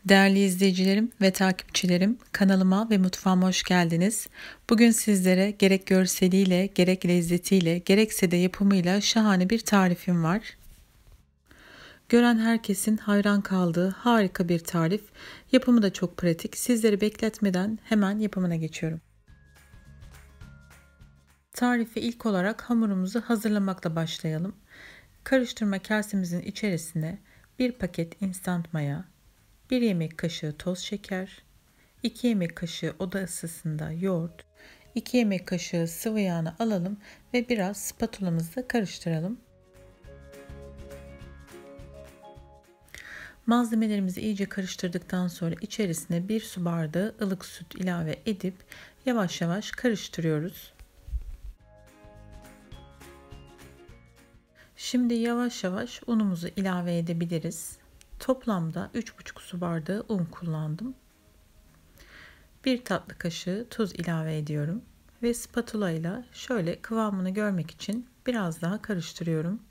Değerli izleyicilerim ve takipçilerim, kanalıma ve mutfağıma hoş geldiniz. Bugün sizlere gerek görseliyle, gerek lezzetiyle, gerekse de yapımıyla şahane bir tarifim var. Gören herkesin hayran kaldığı harika bir tarif. Yapımı da çok pratik. Sizleri bekletmeden hemen yapımına geçiyorum. Tarife ilk olarak hamurumuzu hazırlamakla başlayalım. Karıştırma kasemizin içerisine 1 paket instant maya, 1 yemek kaşığı toz şeker, 2 yemek kaşığı oda ısısında yoğurt, 2 yemek kaşığı sıvı yağını alalım ve biraz spatulamızla karıştıralım. Malzemelerimizi iyice karıştırdıktan sonra içerisine 1 su bardağı ılık süt ilave edip yavaş yavaş karıştırıyoruz. Şimdi yavaş yavaş unumuzu ilave edebiliriz. Toplamda 3,5 su bardağı un kullandım. 1 tatlı kaşığı tuz ilave ediyorum ve spatula ile şöyle kıvamını görmek için biraz daha karıştırıyorum.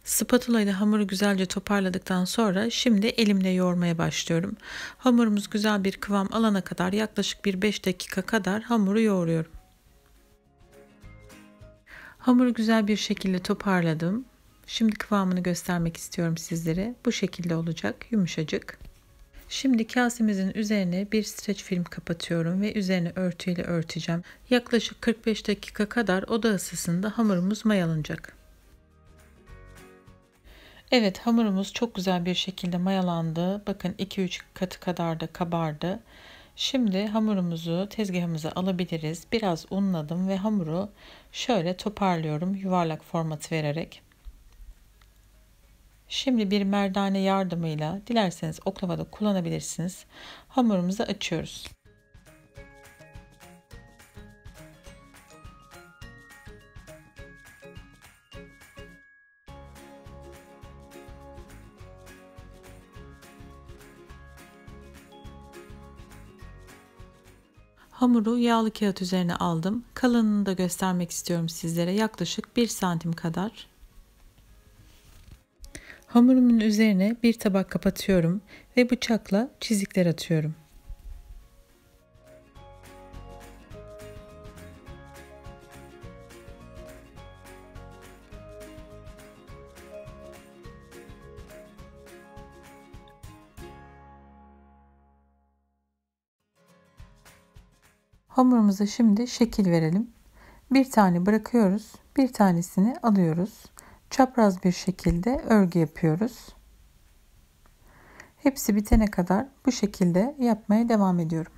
Spatula ile hamuru güzelce toparladıktan sonra şimdi elimle yoğurmaya başlıyorum. Hamurumuz güzel bir kıvam alana kadar yaklaşık bir 5 dakika kadar hamuru yoğuruyorum. Hamuru güzel bir şekilde toparladım. Şimdi kıvamını göstermek istiyorum sizlere. Bu şekilde olacak, yumuşacık. Şimdi kasemizin üzerine bir streç film kapatıyorum ve üzerine örtüyle örteceğim. Yaklaşık 45 dakika kadar oda ısısında hamurumuz mayalanacak. Evet, hamurumuz çok güzel bir şekilde mayalandı. Bakın 2-3 katı kadar da kabardı. Şimdi hamurumuzu tezgahımıza alabiliriz. Biraz unladım ve hamuru şöyle toparlıyorum yuvarlak format vererek. Şimdi bir merdane yardımıyla dilerseniz oklava da kullanabilirsiniz. Hamurumuzu açıyoruz. Hamuru yağlı kağıt üzerine aldım. Kalınlığını da göstermek istiyorum sizlere. Yaklaşık 1 santim kadar. Hamurumun üzerine bir tabak kapatıyorum ve bıçakla çizikler atıyorum. Hamurumuza şimdi şekil verelim. Bir tane bırakıyoruz, bir tanesini alıyoruz. Çapraz bir şekilde örgü yapıyoruz. Hepsi bitene kadar bu şekilde yapmaya devam ediyorum.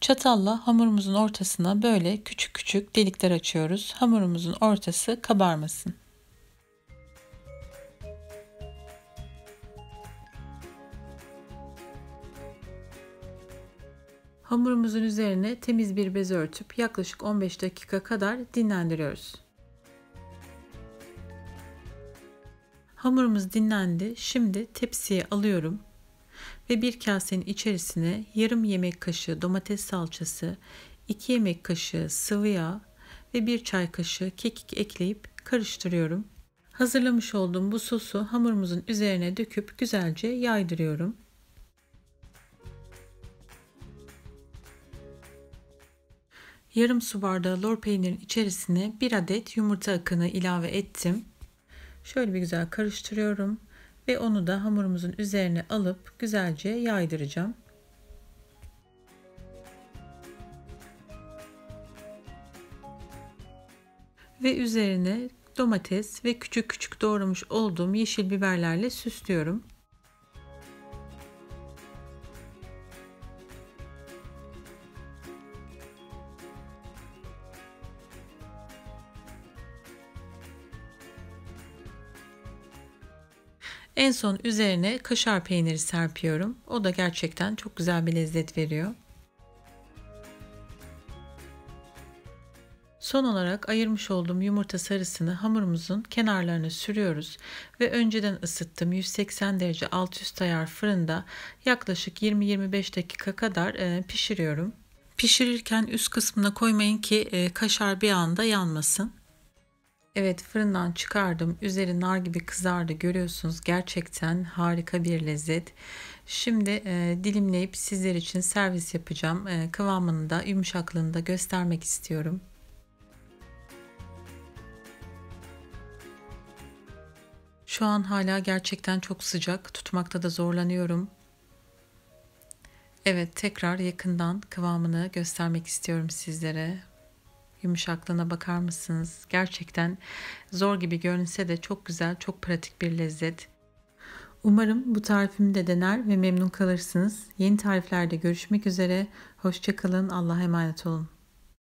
Çatalla hamurumuzun ortasına böyle küçük küçük delikler açıyoruz. Hamurumuzun ortası kabarmasın. Hamurumuzun üzerine temiz bir bez örtüp yaklaşık 15 dakika kadar dinlendiriyoruz. Hamurumuz dinlendi. Şimdi tepsiye alıyorum ve bir kasenin içerisine yarım yemek kaşığı domates salçası, 2 yemek kaşığı sıvı yağ ve 1 çay kaşığı kekik ekleyip karıştırıyorum. Hazırlamış olduğum bu sosu hamurumuzun üzerine döküp güzelce yaydırıyorum. Yarım su bardağı lor peynirin içerisine 1 adet yumurta akını ilave ettim. Şöyle bir güzel karıştırıyorum ve onu da hamurumuzun üzerine alıp güzelce yaydıracağım. Ve üzerine domates ve küçük küçük doğramış olduğum yeşil biberlerle süslüyorum. En son üzerine kaşar peyniri serpiyorum. O da gerçekten çok güzel bir lezzet veriyor. Son olarak ayırmış olduğum yumurta sarısını hamurumuzun kenarlarına sürüyoruz ve önceden ısıttığım 180 derece alt üst ayar fırında yaklaşık 20-25 dakika kadar pişiriyorum. Pişirirken üst kısmına koymayın ki kaşar bir anda yanmasın. Evet, fırından çıkardım. Üzeri nar gibi kızardı. Görüyorsunuz, gerçekten harika bir lezzet. Şimdi dilimleyip sizler için servis yapacağım. Kıvamını da yumuşaklığını da göstermek istiyorum. Şu an hala gerçekten çok sıcak. Tutmakta da zorlanıyorum. Evet, tekrar yakından kıvamını göstermek istiyorum sizlere. Yumuşaklığına bakar mısınız? Gerçekten zor gibi görünse de çok güzel, çok pratik bir lezzet. Umarım bu tarifimi de dener ve memnun kalırsınız. Yeni tariflerde görüşmek üzere. Hoşça kalın. Allah'a emanet olun.